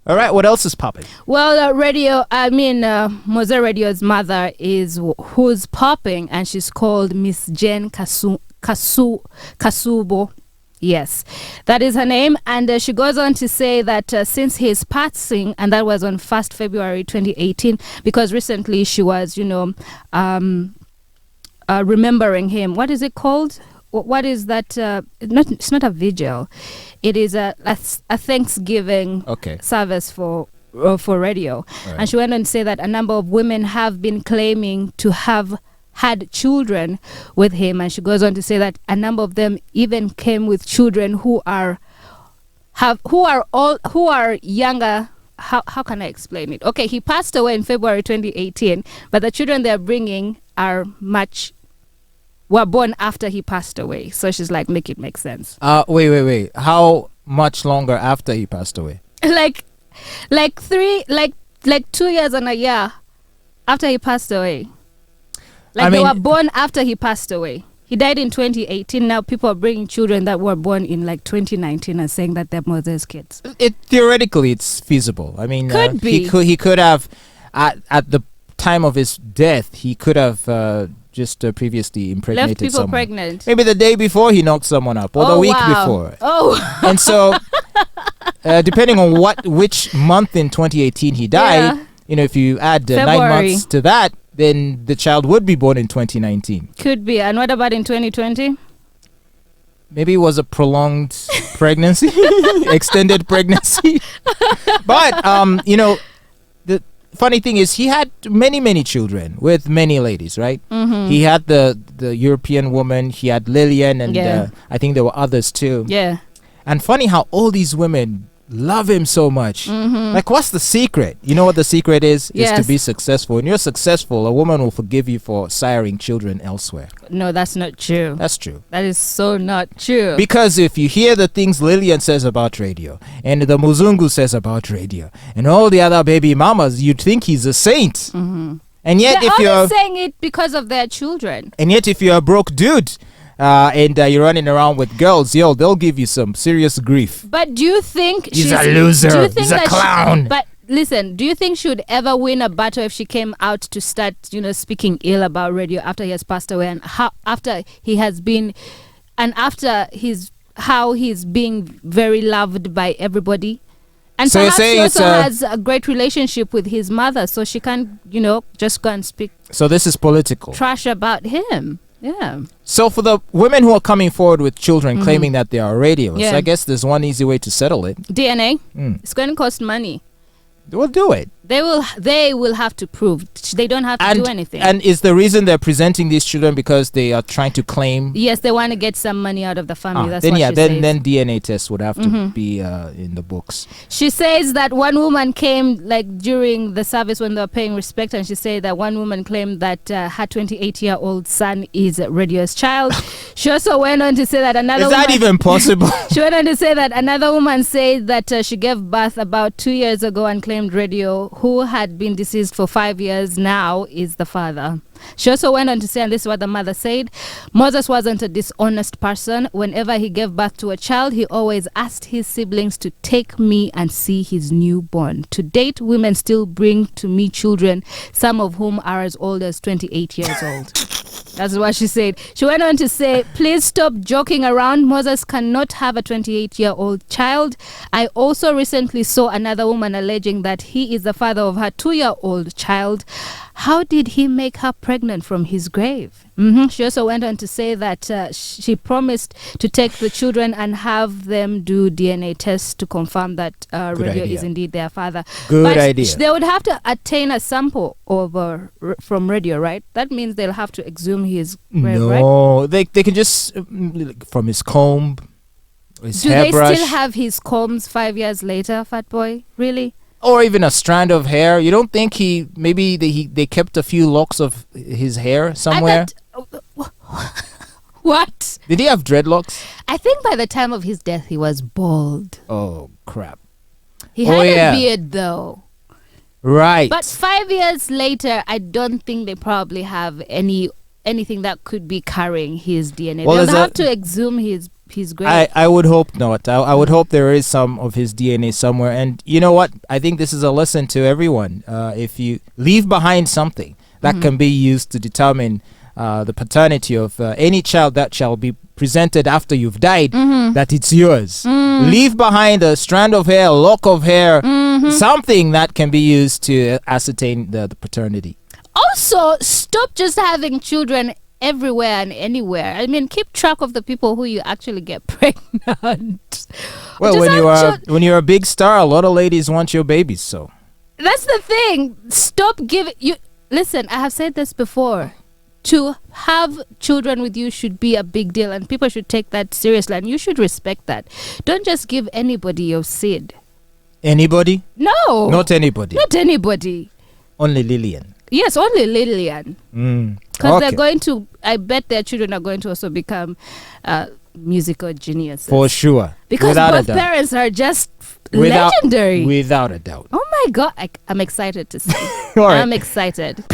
All right, what else is popping? Well, Mowzey Radio's mother is who's popping, and she's called Miss Jane Kasubo. Yes, that is her name. And she goes on to say that since his passing, and that was on 1st February 2018, because recently she was, remembering him. What is it called? What is that? It's not a vigil. It is a Thanksgiving service for radio. Right. And she went on to say that a number of women have been claiming to have had children with him, and she goes on to say that a number of them even came with children who are younger. How can I explain it? Okay, he passed away in February 2018, but the children they're bringing were born after he passed away. So she's like, make it make sense. Wait. How much longer after he passed away? like 2 years and a year after he passed away. They were born after he passed away. He died in 2018. Now people are bringing children that were born in 2019 and saying that they're Mowzey's kids. Theoretically, it's feasible. I mean, could be. He could have, at the time of his death, he could have just previously impregnated left people someone. Pregnant. Maybe the day before he knocked someone up, or the week before. Oh. And so, depending on which month in 2018 he died, if you add 9 months to that, then the child would be born in 2019. Could be. And what about in 2020? Maybe it was a prolonged pregnancy, extended pregnancy. But, the funny thing is he had many children with many ladies, right? Mm-hmm. He had the European woman, he had Lillian, and I think there were others too. Yeah. And funny how all these women love him so much. Mm-hmm. Like, what's the secret? You know what the secret is? Yes. Is to be successful. When you're successful, a woman will forgive you for siring children elsewhere. No, that's not true. That's true. That is so not true. Because if you hear the things Lillian says about radio, and the Muzungu says about radio, and all the other baby mamas, you'd think he's a saint. Mm-hmm. And yet, They're only saying it because of their children. And yet, if you're a broke dude, and you're running around with girls, they'll give you some serious grief. But do you think he's a loser? He's a clown. But listen, do you think she would ever win a battle if she came out to start, speaking ill about radio after he has passed away, and after he's being very loved by everybody? And so perhaps he also has a great relationship with his mother, so she can, just go and speak. So this is political trash about him. Yeah. So for the women who are coming forward with children claiming that they are radios, I guess there's one easy way to settle it. DNA. It's going to cost money. We'll do it. They will have to prove. They don't have to do anything. And is the reason they're presenting these children because they are trying to claim? Yes, they want to get some money out of the family. That's what she says. Then DNA tests would have to be in the books. She says that one woman came during the service when they were paying respect, and she said that one woman claimed that her 28-year-old son is Radio's child. She also went on to say that another woman... Is that even possible? She went on to say that another woman said that she gave birth about 2 years ago and claimed Radio, who had been deceased for 5 years now, is the father. She also went on to say, and this is what the mother said, Moses wasn't a dishonest person. Whenever he gave birth to a child, he always asked his siblings to take me and see his newborn. To date, women still bring to me children, some of whom are as old as 28 years old. That's what she said. She went on to say, please stop joking around. Moses cannot have a 28-year-old child. I also recently saw another woman alleging that he is the father of her 2-year-old child. How did he make her pregnant from his grave? She also went on to say that she promised to take the children and have them do DNA tests to confirm that Radio is indeed their father. Good idea. They would have to attain a sample from Radio, right? That means they'll have to exhume his grave, right? No, they can just, from his comb, his hairbrush. Do they still have his combs 5 years later, Fatboy? Really? Or even a strand of hair. You don't think they kept a few locks of his hair somewhere? What? Did he have dreadlocks? I think by the time of his death he was bald. Oh, crap. He had a beard though. Right. But 5 years later, I don't think they probably have anything that could be carrying his DNA. They'll have to exhume his he's great. I would hope not. I would hope there is some of his DNA somewhere. And you know what? I think this is a lesson to everyone. If you leave behind something that can be used to determine the paternity of any child that shall be presented after you've died, that it's yours. Leave behind a strand of hair, a lock of hair, something that can be used to ascertain the paternity. Also, stop just having children everywhere and anywhere. I mean, keep track of the people who you actually get pregnant. Well, when you're a big star, a lot of ladies want your babies, so that's the thing. Stop giving you. Listen, I have said this before. To have children with you should be a big deal, and people should take that seriously, and you should respect that. Don't just give anybody your seed. Anybody? No. Not anybody. Not anybody. Only Lillian. Yes, only Lillian. Because they're going to, I bet their children are going to also become musical geniuses. For sure. Because Without both parents are just legendary. Without a doubt. Oh my God. I'm excited to see. All right. I'm excited.